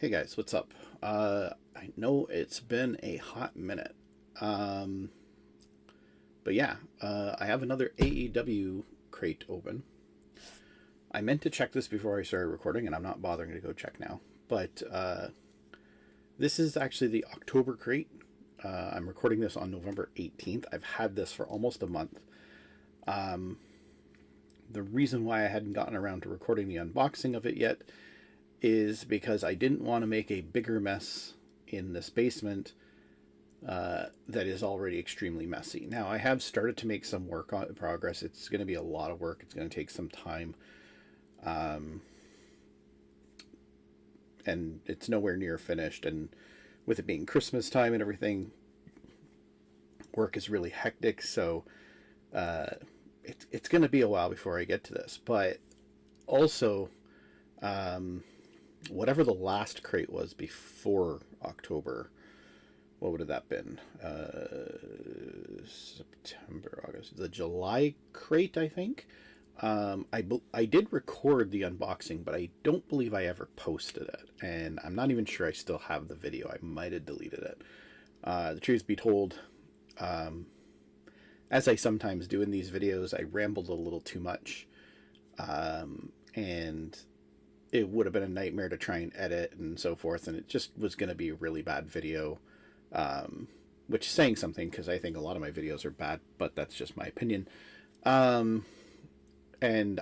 Hey guys, what's up? I know it's been a hot minute. Um, but yeah, I have another AEW crate open. I meant to check this before I started recording, and I'm not bothering to go check now. But this is actually the October crate. I'm recording this on November 18th. I've had this for almost a month. The reason why I hadn't gotten around to recording the unboxing of it yet is because I didn't want to make a bigger mess in this basement that is already extremely messy. Now, I have started to make some work on progress. It's going to be a lot of work. It's going to take some time. And it's nowhere near finished. And with it being Christmas time and everything, work is really hectic. So it's going to be a while before I get to this. But also, whatever the last crate was before October, what would have that been? September, August, the July crate, I think. I did record the unboxing, but I don't believe I ever posted it, and I'm not even sure I still have the video. I might have deleted it. The truth be told, as I sometimes do in these videos, I rambled a little too much, and it would have been a nightmare to try and edit and so forth, and it just was going to be a really bad video, which is saying something because I think a lot of my videos are bad, but that's just my opinion. And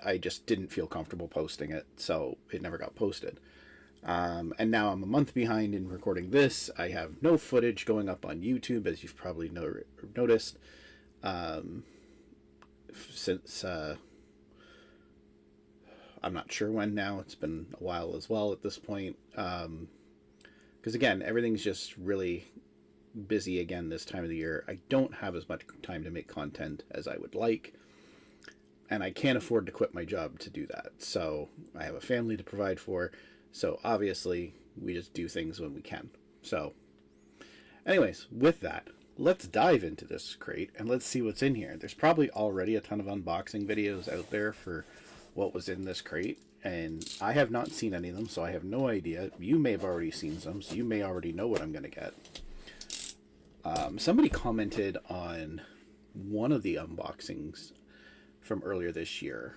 I just didn't feel comfortable posting it, so it never got posted. And now I'm a month behind in recording this. I have no footage going up on YouTube, as you've probably noticed, since I'm not sure when now. It's been a while as well at this point. Because again, everything's just really busy again this time of the year. I don't have as much time to make content as I would like. And I can't afford to quit my job to do that. So I have a family to provide for. So obviously, we just do things when we can. So anyways, with that, let's dive into this crate and let's see what's in here. There's probably already a ton of unboxing videos out there for what was in this crate, and I have not seen any of them, so I have no idea. You may have already seen some, so you may already know what I'm going to get. Somebody commented on one of the unboxings from earlier this year.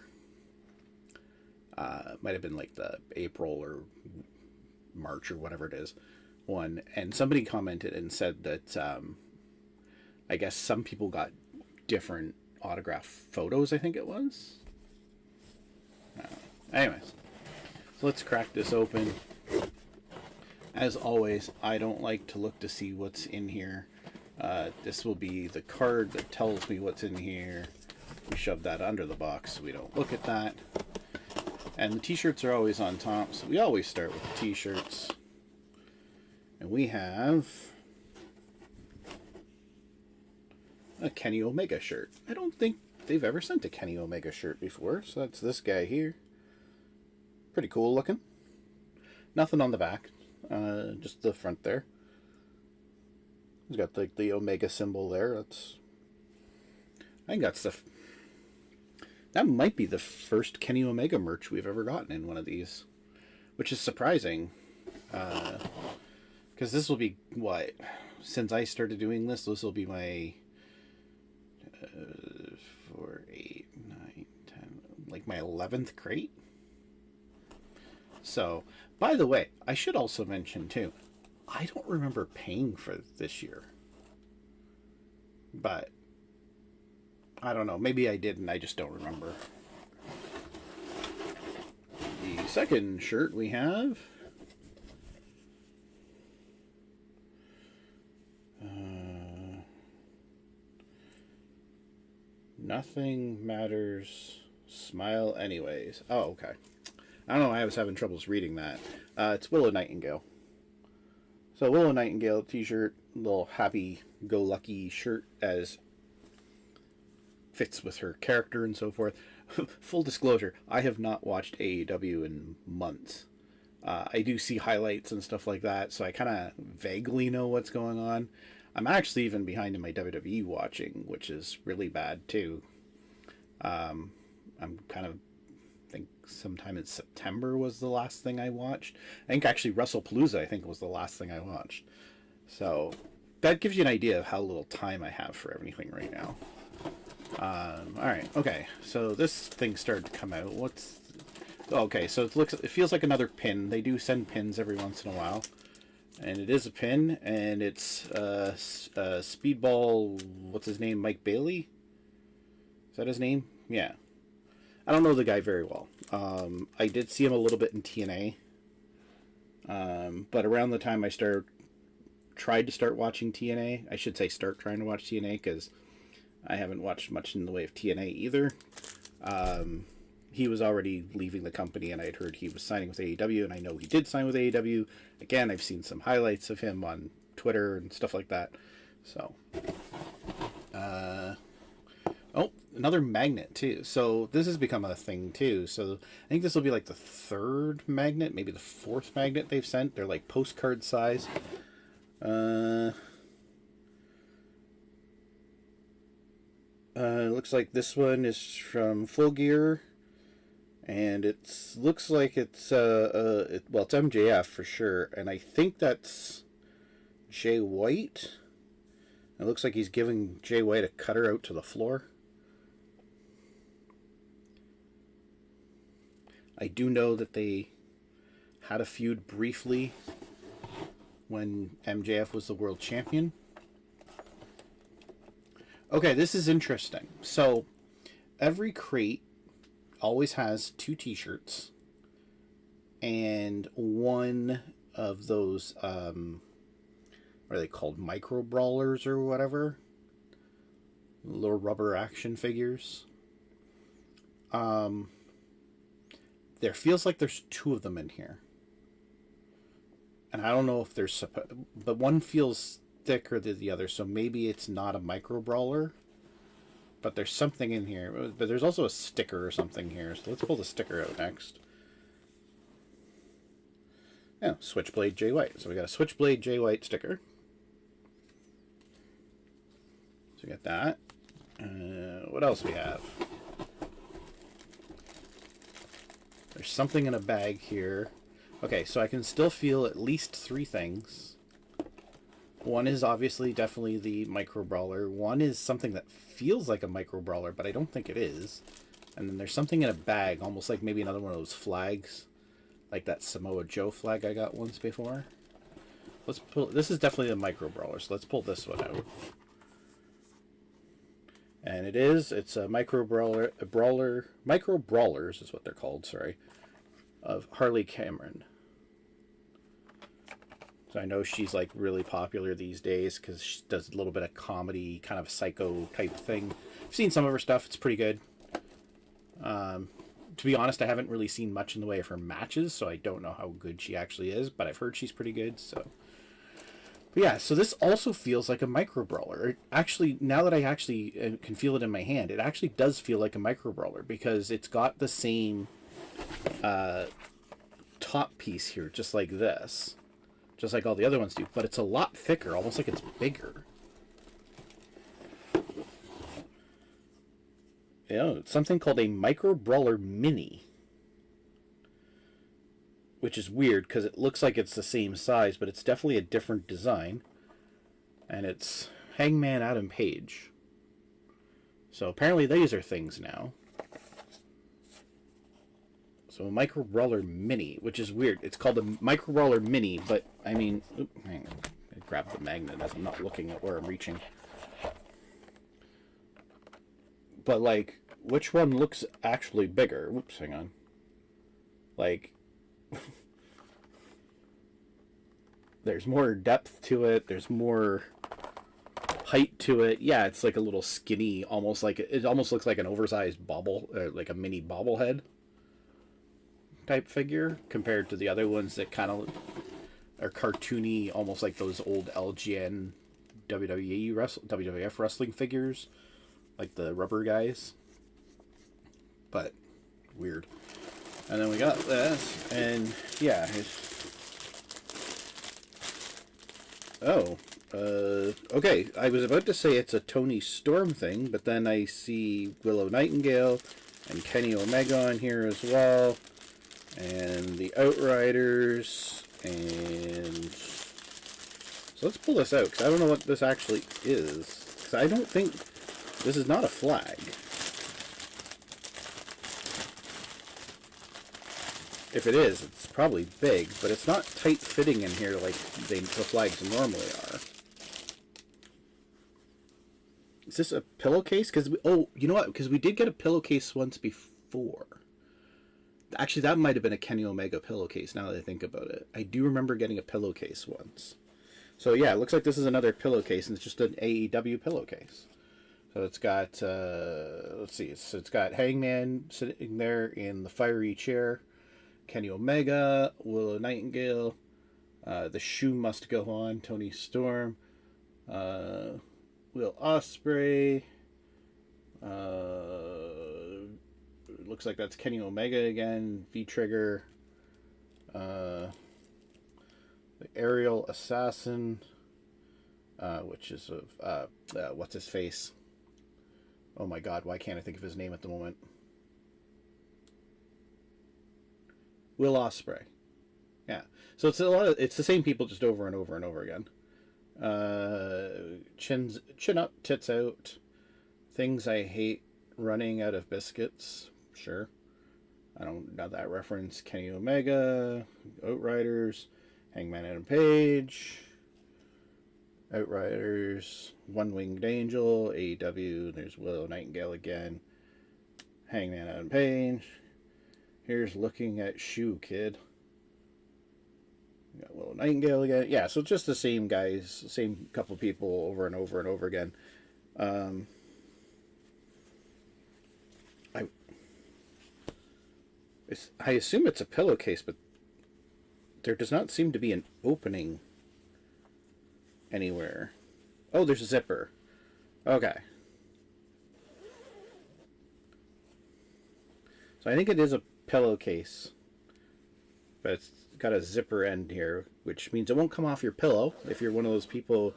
Might have been like the April or March or whatever it is one, and somebody commented and said that I guess some people got different autograph photos, I think it was. Anyways, so let's crack this open. As always, I don't like to look to see what's in here. This will be the card that tells me what's in here. We shove that under the box so we don't look at that. And the t-shirts are always on top, so we always start with the t-shirts. And we have a Kenny Omega shirt. I don't think they've ever sent a Kenny Omega shirt before, so that's this guy here. Pretty cool looking. Nothing on the back, just the front there. He's got like the Omega symbol there. I think that might be the first Kenny Omega merch we've ever gotten in one of these, which is surprising, because this will be what, since I started doing this will be my 4, 8, 9, 10, like my 11th crate. So, by the way, I should also mention too, I don't remember paying for this year, but I don't know, maybe I did and I just don't remember. The second shirt we have, Nothing Matters, Smile Anyways. Oh, okay. I don't know, I was having troubles reading that. It's Willow Nightingale. So Willow Nightingale t-shirt, little happy-go-lucky shirt, as fits with her character and so forth. Full disclosure, I have not watched AEW in months. I do see highlights and stuff like that, so I kind of vaguely know what's going on. I'm actually even behind in my WWE watching, which is really bad too. I'm kind of think sometime in September was the last thing I watched. I think actually WrestlePalooza, I think, was the last thing I watched. So that gives you an idea of how little time I have for everything right now. All right, okay. So this thing started to come out. Okay, so it feels like another pin. They do send pins every once in a while, and it is a pin, and it's Speedball. What's his name? Mike Bailey. Is that his name? Yeah. I don't know the guy very well. I did see him a little bit in TNA, but around the time I tried to start watching TNA, I should say start trying to watch TNA, because I haven't watched much in the way of TNA either. He was already leaving the company, and I had heard he was signing with AEW, and I know he did sign with AEW. Again, I've seen some highlights of him on Twitter and stuff like that. So, oh, another magnet too. So this has become a thing too. So I think this will be like the third magnet, maybe the fourth magnet they've sent. They're like postcard size. Looks like this one is from Full Gear, and looks like it's it's MJF for sure, and I think that's Jay White. It looks like he's giving Jay White a cutter out to the floor. I do know that they had a feud briefly when MJF was the world champion. Okay, this is interesting. So, every crate always has 2 t-shirts and one of those, what are they called? Micro brawlers or whatever? Little rubber action figures. There feels like there's 2 of them in here. And I don't know if there's... But one feels thicker than the other, so maybe it's not a micro brawler. But there's something in here. But there's also a sticker or something here. So let's pull the sticker out next. Yeah, Switchblade Jay White. So we got a Switchblade Jay White sticker. So we got that. What else we have? There's something in a bag here. Okay, so I can still feel at least 3 things. One is obviously definitely the micro brawler. One is something that feels like a micro brawler, but I don't think it is. And then there's something in a bag, almost like maybe another one of those flags, like that Samoa Joe flag I got once before. Let's pull. This is definitely a micro brawler, so let's pull this one out. And it's a micro brawler, micro brawlers is what they're called. Sorry, of Harley Cameron. So I know she's like really popular these days because she does a little bit of comedy, kind of psycho type thing. I've seen some of her stuff; it's pretty good. To be honest, I haven't really seen much in the way of her matches, so I don't know how good she actually is. But I've heard she's pretty good. So, but yeah. So this also feels like a micro brawler. It actually, now that I actually can feel it in my hand, it actually does feel like a micro brawler because it's got the same top piece here, just like this. Just like all the other ones do, but it's a lot thicker, almost like it's bigger. Yeah, it's something called a Micro Brawler Mini, which is weird because it looks like it's the same size, but it's definitely a different design. And it's Hangman Adam Page. So apparently these are things now. So a Micro Brawler Mini, which is weird. It's called a Micro Brawler Mini, but I mean, hang on. I grabbed the magnet as I'm not looking at where I'm reaching. But like, which one looks actually bigger? Whoops, hang on. Like, there's more depth to it. There's more height to it. Yeah, it's like a little skinny, almost like it almost looks like an oversized bobble, like a mini bobblehead type figure compared to the other ones that kind of are cartoony, almost like those old LGN WWF wrestling figures, like the rubber guys. But weird. And then we got this, and yeah. Okay. I was about to say it's a Tony Storm thing, but then I see Willow Nightingale, And Kenny Omega on here as well. And the Outriders. And so let's pull this out, because I don't know what this actually is. Because I don't think... This is not a flag. If it is, it's probably big, but it's not tight fitting in here like the flags normally are. Is this a pillowcase? Because oh, you know what? Because we did get a pillowcase once before. Actually, that might have been a Kenny Omega pillowcase. Now that I think about it, I do remember getting a pillowcase once. So yeah, it looks like this is another pillowcase, and it's just an AEW pillowcase. So it's got let's see. So it's got Hangman sitting there in the fiery chair. Kenny Omega, Willow Nightingale, The Shoe Must Go On, Tony Storm, Will Ospreay, looks like that's Kenny Omega again, V-Trigger, the Aerial Assassin, which is of, what's his face? Oh my god, why can't I think of his name at the moment? Will Ospreay. Yeah. So it's it's the same people just over and over and over again. Chin up, tits out. Things I hate, running out of biscuits. Sure. I don't know that reference. Kenny Omega, Outriders, Hangman Adam Page, Outriders, One Winged Angel, AEW, there's Willow Nightingale again, Hangman Adam Page. Here's Looking at Shoe Kid. We got Willow Nightingale again. Yeah, so just the same guys, same couple people over and over and over again. I assume it's a pillowcase, but there does not seem to be an opening anywhere. Oh, there's a zipper. Okay. So I think it is a pillowcase, but it's got a zipper end here, which means it won't come off your pillow if you're one of those people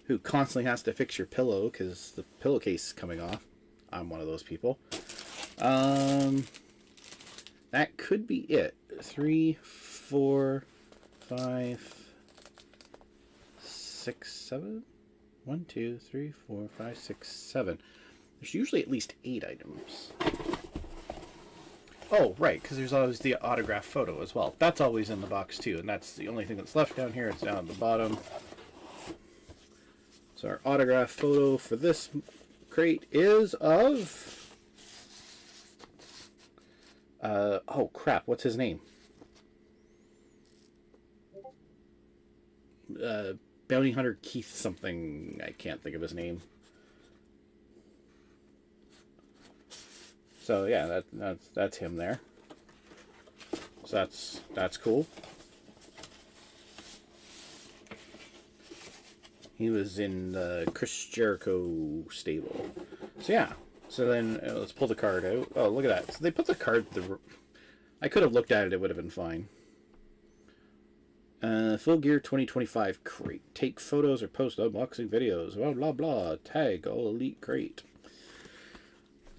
who constantly has to fix your pillow because the pillowcase is coming off. I'm one of those people. That could be it. 3, 4, 5, 6, 7. 1, 2, 3, 4, 5, 6, 7. There's usually at least 8 items. Oh, right, because there's always the autograph photo as well. That's always in the box, too, and that's the only thing that's left down here. It's down at the bottom. So our autograph photo for this crate is of... oh, crap, what's his name? Bounty Hunter Keith something. I can't think of his name. So yeah, that's him there. So that's cool. He was in the Chris Jericho stable. So yeah. So then let's pull the card out. Oh, look at that. So they put the card. I could have looked at it. It would have been fine. Full Gear 2025 crate. Take photos or post unboxing videos. Blah blah blah. Tag all elite crate.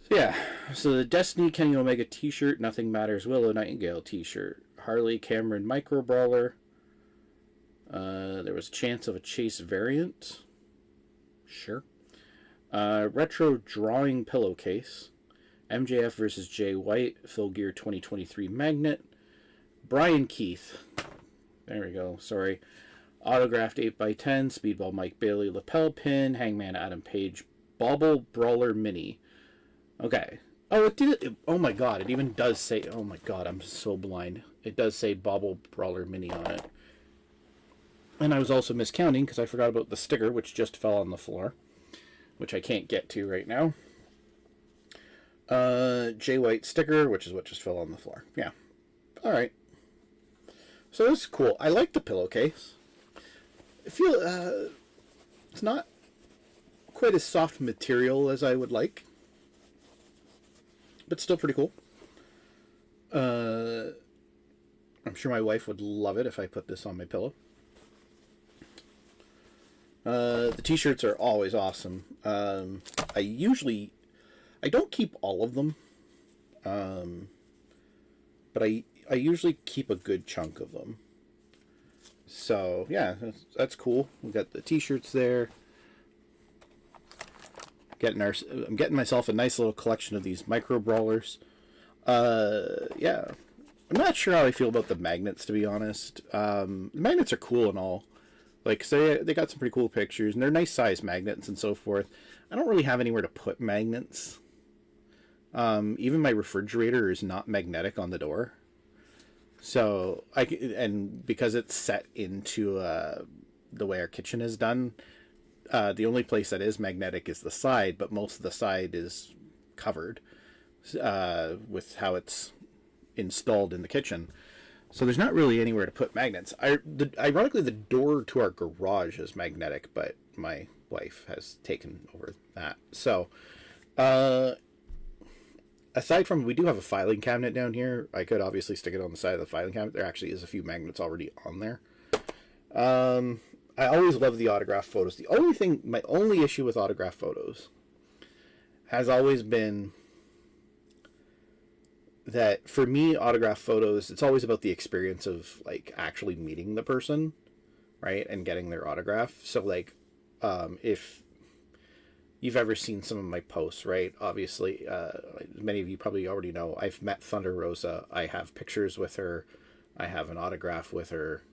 Yeah, so the Destiny Kenny Omega t-shirt, Nothing Matters Willow Nightingale t-shirt, Harley Cameron Micro Brawler, there was a chance of a Chase variant, sure, Retro Drawing Pillowcase, MJF vs. Jay White, Full Gear 2023 Magnet, Brian Keith, there we go, sorry, Autographed 8x10, Speedball Mike Bailey Lapel Pin, Hangman Adam Page, Bobble Brawler Mini. Okay. Oh, it did. Oh my god, it even does say. Oh my god, I'm so blind. It does say Bobble Brawler Mini on it. And I was also miscounting because I forgot about the sticker, which just fell on the floor, which I can't get to right now. Jay White sticker, which is what just fell on the floor. Yeah. All right. So this is cool. I like the pillowcase. I feel it's not quite as soft material as I would like, but still pretty cool. I'm sure my wife would love it if I put this on my pillow. The t-shirts are always awesome. I don't keep all of them. but I usually keep a good chunk of them. So yeah, that's cool. We got the T-shirts there. I'm getting myself a nice little collection of these micro brawlers. Yeah, I'm not sure how I feel about the magnets, to be honest. The magnets are cool and all. Like, so they got some pretty cool pictures, and they're nice size magnets and so forth. I don't really have anywhere to put magnets. Even my refrigerator is not magnetic on the door. So and because it's set into the way our kitchen is done, the only place that is magnetic is the side, but most of the side is covered with how it's installed in the kitchen. So there's not really anywhere to put magnets. Ironically, the door to our garage is magnetic, but my wife has taken over that. So, aside from, we do have a filing cabinet down here. I could obviously stick it on the side of the filing cabinet. There actually is a few magnets already on there. I always love the autograph photos. My only issue with autograph photos has always been that for me, autograph photos, it's always about the experience of like actually meeting the person, right, and getting their autograph. So like, if you've ever seen some of my posts, right, obviously, many of you probably already know, I've met Thunder Rosa. I have pictures with her. I have an autograph with her.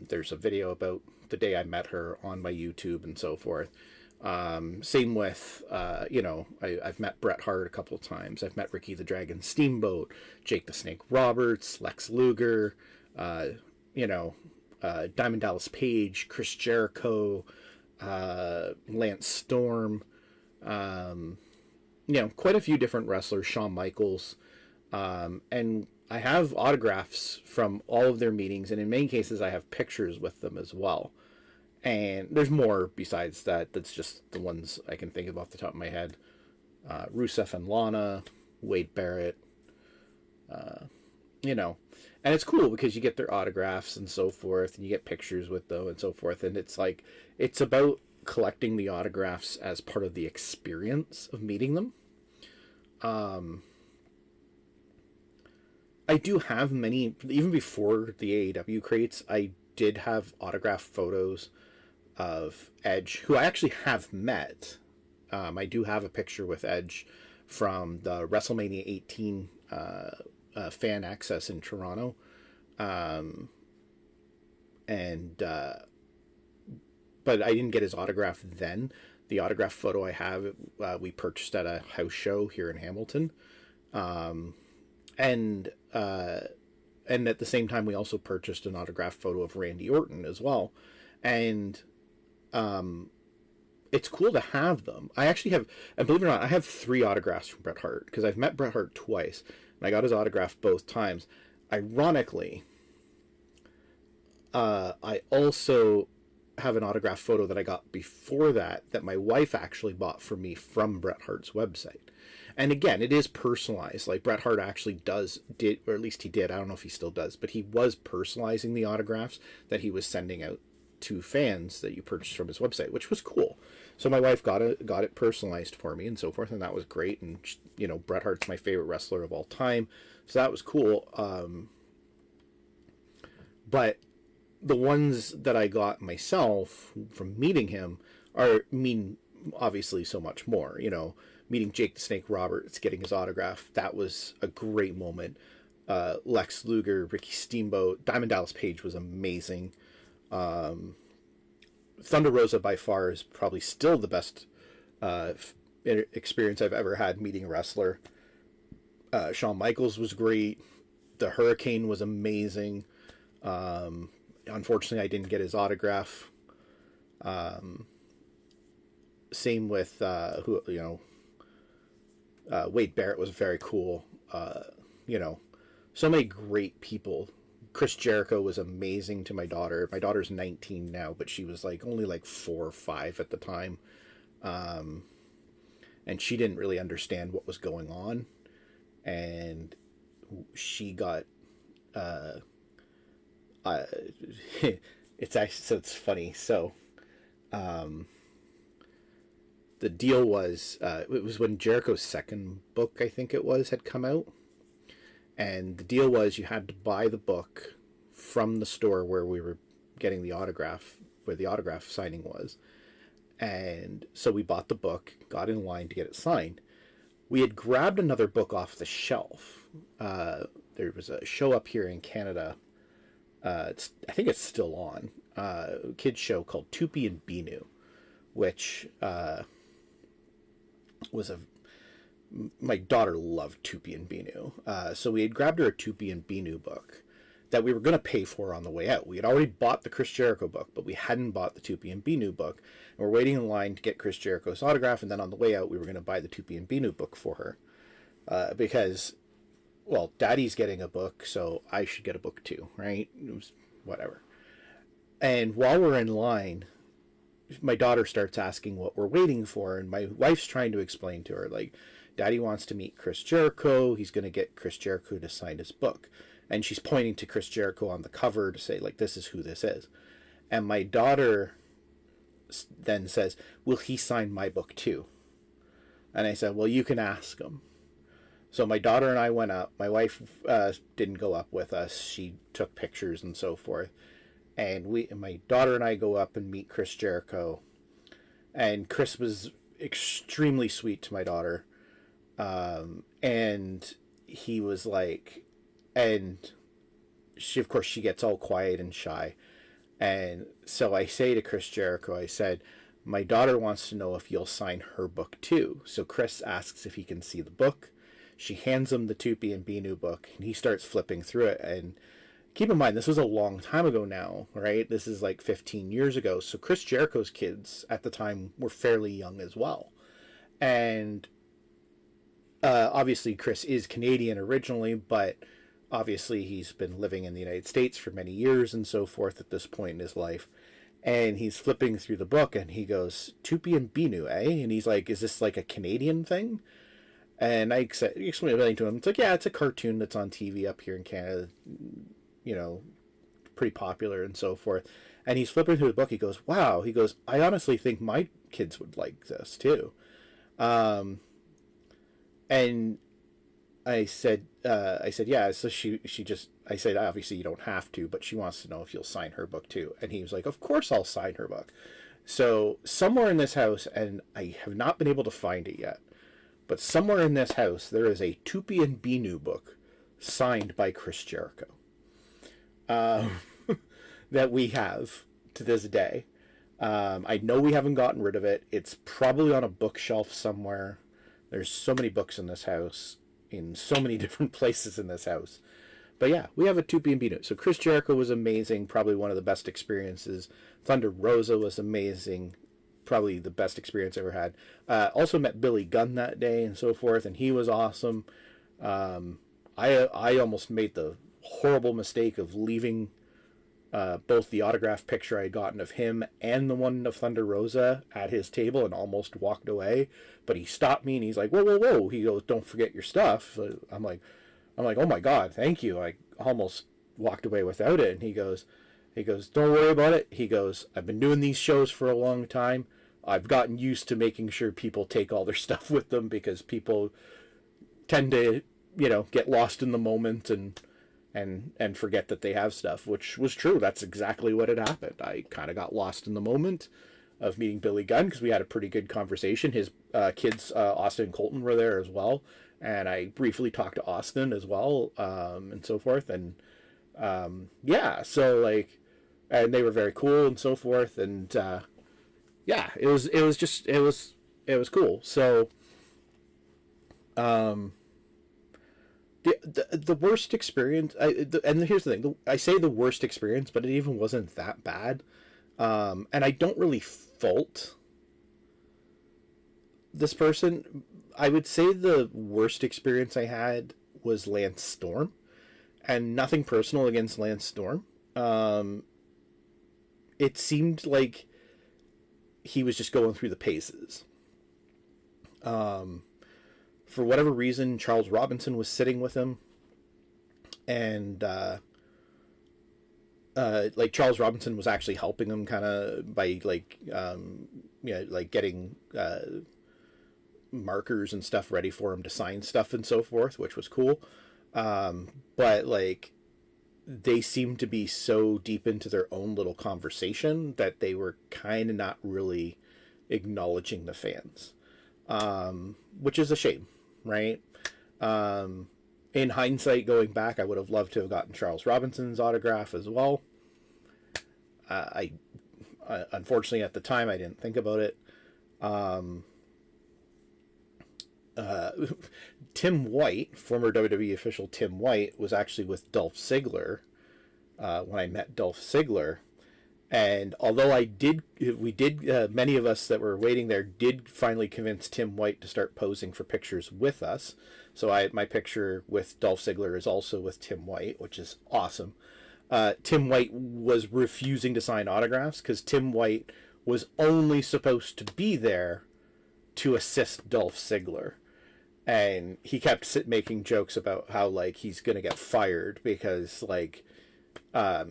There's a video about the day I met her on my YouTube and so forth. Same with, I've met Bret Hart a couple of times. I've met Ricky the Dragon Steamboat, Jake the Snake Roberts, Lex Luger, Diamond Dallas Page, Chris Jericho, Lance Storm, quite a few different wrestlers, Shawn Michaels, and I have autographs from all of their meetings, and in many cases I have pictures with them as well. And there's more besides that. That's just the ones I can think of off the top of my head. Rusev and Lana, Wade Barrett, and it's cool because you get their autographs and so forth, and you get pictures with them and so forth. And it's like, it's about collecting the autographs as part of the experience of meeting them. I do have many, even before the AEW crates, I did have autograph photos of Edge, who I actually have met. I do have a picture with Edge from the WrestleMania 18 fan access in Toronto. But I didn't get his autograph then. The autograph photo I have, we purchased at a house show here in Hamilton. And at the same time, we also purchased an autograph photo of Randy Orton as well. And it's cool to have them. I actually have, and believe it or not, I have 3 autographs from Bret Hart, because I've met Bret Hart twice, and I got his autograph both times. Ironically, I also have an autograph photo that I got before that my wife actually bought for me from Bret Hart's website. And again, it is personalized. Like, Bret Hart actually did, or at least he did, I don't know if he still does, but he was personalizing the autographs that he was sending out to fans that you purchased from his website, which was cool. So my wife got it personalized for me and so forth, and that was great. And Bret Hart's my favorite wrestler of all time, so that was cool. But the ones that I got myself from meeting him mean obviously so much more. Meeting Jake the Snake Roberts, getting his autograph, that was a great moment. Lex Luger, Ricky Steamboat, Diamond Dallas Page was amazing. Thunder Rosa by far is probably still the best experience I've ever had meeting a wrestler. Shawn Michaels was great. The Hurricane was amazing. Unfortunately, I didn't get his autograph. Same with Wade Barrett was very cool. So many great people. Chris Jericho was amazing to my daughter. My daughter's 19 now, but she was only 4 or 5 at the time. And she didn't really understand what was going on. And she got, it's actually, so it's funny. So, the deal was, it was when Jericho's second book, I think it was, had come out. And the deal was you had to buy the book from the store where we were getting the autograph, where the autograph signing was. And so we bought the book, got in line to get it signed. We had grabbed another book off the shelf. There was a show up here in Canada. I think it's still on. A kids show called Tupi and Binu, which was my daughter loved Tupi and Binu. So we had grabbed her a Tupi and Binu book that we were going to pay for on the way out. We had already bought the Chris Jericho book, but we hadn't bought the Tupi and Binu book. And we're waiting in line to get Chris Jericho's autograph, and then on the way out, we were going to buy the Tupi and Binu book for her. Because, well, Daddy's getting a book, so I should get a book too, right? It was whatever. And while we're in line, my daughter starts asking what we're waiting for, and my wife's trying to explain to her, like, Daddy wants to meet Chris Jericho. He's going to get Chris Jericho to sign his book. And she's pointing to Chris Jericho on the cover to say, like, this is who this is. And my daughter then says, will he sign my book too? And I said, well, you can ask him. So my daughter and I went up. My wife didn't go up with us. She took pictures and so forth. And my daughter and I go up and meet Chris Jericho. And Chris was extremely sweet to my daughter. And he was like, and she, of course, she gets all quiet and shy. And so I say to Chris Jericho, I said, my daughter wants to know if you'll sign her book too. So Chris asks if he can see the book. She hands him the Tupi and Binu book, and he starts flipping through it. And keep in mind, this was a long time ago now, right? This is like 15 years ago. So Chris Jericho's kids at the time were fairly young as well. And obviously Chris is Canadian originally, but obviously he's been living in the United States for many years and so forth at this point in his life. And he's flipping through the book and he goes, Tupi and Binu, eh? And he's like, is this like a Canadian thing? And I explained everything to him. It's like, yeah, it's a cartoon that's on TV up here in Canada, you know, pretty popular and so forth. And he's flipping through the book. He goes, wow. He goes, I honestly think my kids would like this too. And I said, yeah. So I said, obviously you don't have to, but she wants to know if you'll sign her book too. And he was like, of course I'll sign her book. So somewhere in this house, and I have not been able to find it yet, but somewhere in this house, there is a Tupi and Binu book signed by Chris Jericho that we have to this day. I know we haven't gotten rid of it. It's probably on a bookshelf somewhere. There's so many books in this house, in so many different places in this house. But yeah, we have a Tupi and Binu. So Chris Jericho was amazing, probably one of the best experiences. Thunder Rosa was amazing, probably the best experience I ever had. Also met Billy Gunn that day and so forth, and he was awesome. I almost made the horrible mistake of leaving both the autograph picture I had gotten of him and the one of Thunder Rosa at his table and almost walked away. But he stopped me and he's like, whoa, whoa, whoa. He goes, don't forget your stuff. So I'm like, oh my God, thank you. I almost walked away without it. And he goes, don't worry about it. He goes, I've been doing these shows for a long time. I've gotten used to making sure people take all their stuff with them because people tend to, you know, get lost in the moment and forget that they have stuff, which was true. That's exactly what had happened. I kind of got lost in the moment of meeting Billy Gunn because we had a pretty good conversation. His kids, Austin and Colton, were there as well. And I briefly talked to Austin as well, and so forth. And yeah, so like, and they were very cool and so forth. And yeah, it was cool. So the worst experience, and here's the thing, I say the worst experience, but it even wasn't that bad. And I don't really fault this person. I would say the worst experience I had was Lance Storm, and nothing personal against Lance Storm. It seemed like he was just going through the paces. For whatever reason, Charles Robinson was sitting with him, and like Charles Robinson was actually helping him kind of by like, you know, like getting markers and stuff ready for him to sign stuff and so forth, which was cool. But like, they seemed to be so deep into their own little conversation that they were kind of not really acknowledging the fans, which is a shame, right? In hindsight, going back, I would have loved to have gotten Charles Robinson's autograph as well. I unfortunately, at the time, I didn't think about it. Tim White, former WWE official Tim White, was actually with Dolph Ziggler when I met Dolph Ziggler. And although many of us that were waiting there did finally convince Tim White to start posing for pictures with us. So my picture with Dolph Ziggler is also with Tim White, which is awesome. Tim White was refusing to sign autographs because Tim White was only supposed to be there to assist Dolph Ziggler. And he kept making jokes about how, like, he's going to get fired because, like,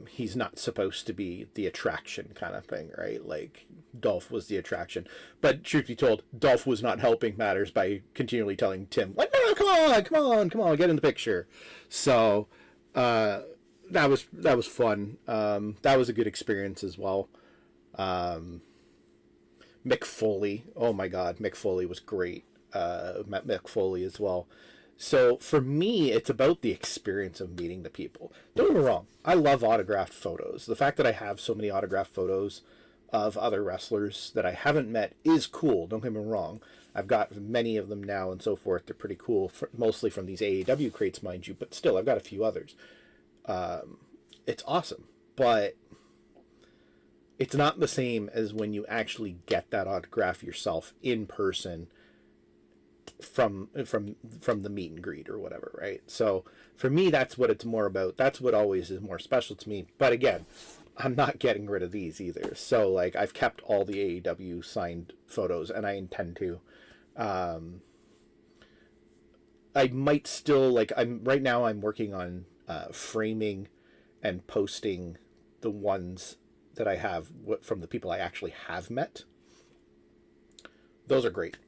he's not supposed to be the attraction kind of thing, right? Like, Dolph was the attraction. But truth be told, Dolph was not helping matters by continually telling Tim, like, no, come on, get in the picture. So, that was fun. That was a good experience as well. Mick Foley, oh my God, Mick Foley was great. Met Mick Foley as well. So for me, it's about the experience of meeting the people. Don't get me wrong, I love autographed photos. The fact that I have so many autographed photos of other wrestlers that I haven't met is cool. Don't get me wrong. I've got many of them now and so forth. They're pretty cool, mostly from these AEW crates, mind you, but still, I've got a few others. It's awesome, but it's not the same as when you actually get that autograph yourself in person from the meet and greet or whatever, right? So for me, that's what it's more about. That's what always is more special to me. But again, I'm not getting rid of these either. So like, I've kept all the AEW signed photos, and I intend to. I might still, like, I'm working on framing and posting the ones that I have from the people I actually have met. Those are great.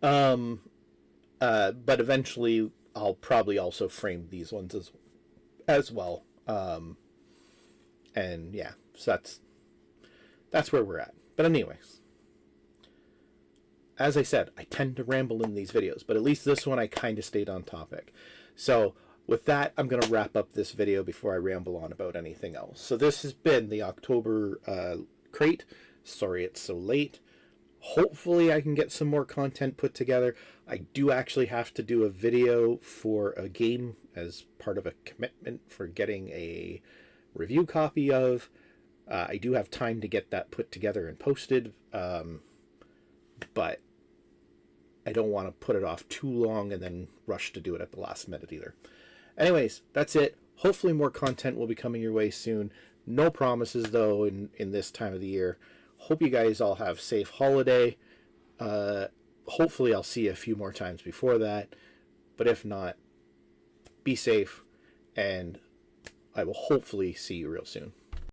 But eventually I'll probably also frame these ones as well. And yeah, so that's where we're at. But anyways, as I said, I tend to ramble in these videos, but at least this one I kind of stayed on topic. So with that, I'm going to wrap up this video before I ramble on about anything else. So this has been the October crate. Sorry it's so late. Hopefully I can get some more content put together. I do actually have to do a video for a game as part of a commitment for getting a review copy of. I do have time to get that put together and posted, but I don't want to put it off too long and then rush to do it at the last minute either. Anyways, that's it. Hopefully more content will be coming your way soon. No promises, though, in this time of the year. Hope you guys all have safe holiday. Hopefully I'll see you a few more times before that. But if not, be safe, and I will hopefully see you real soon.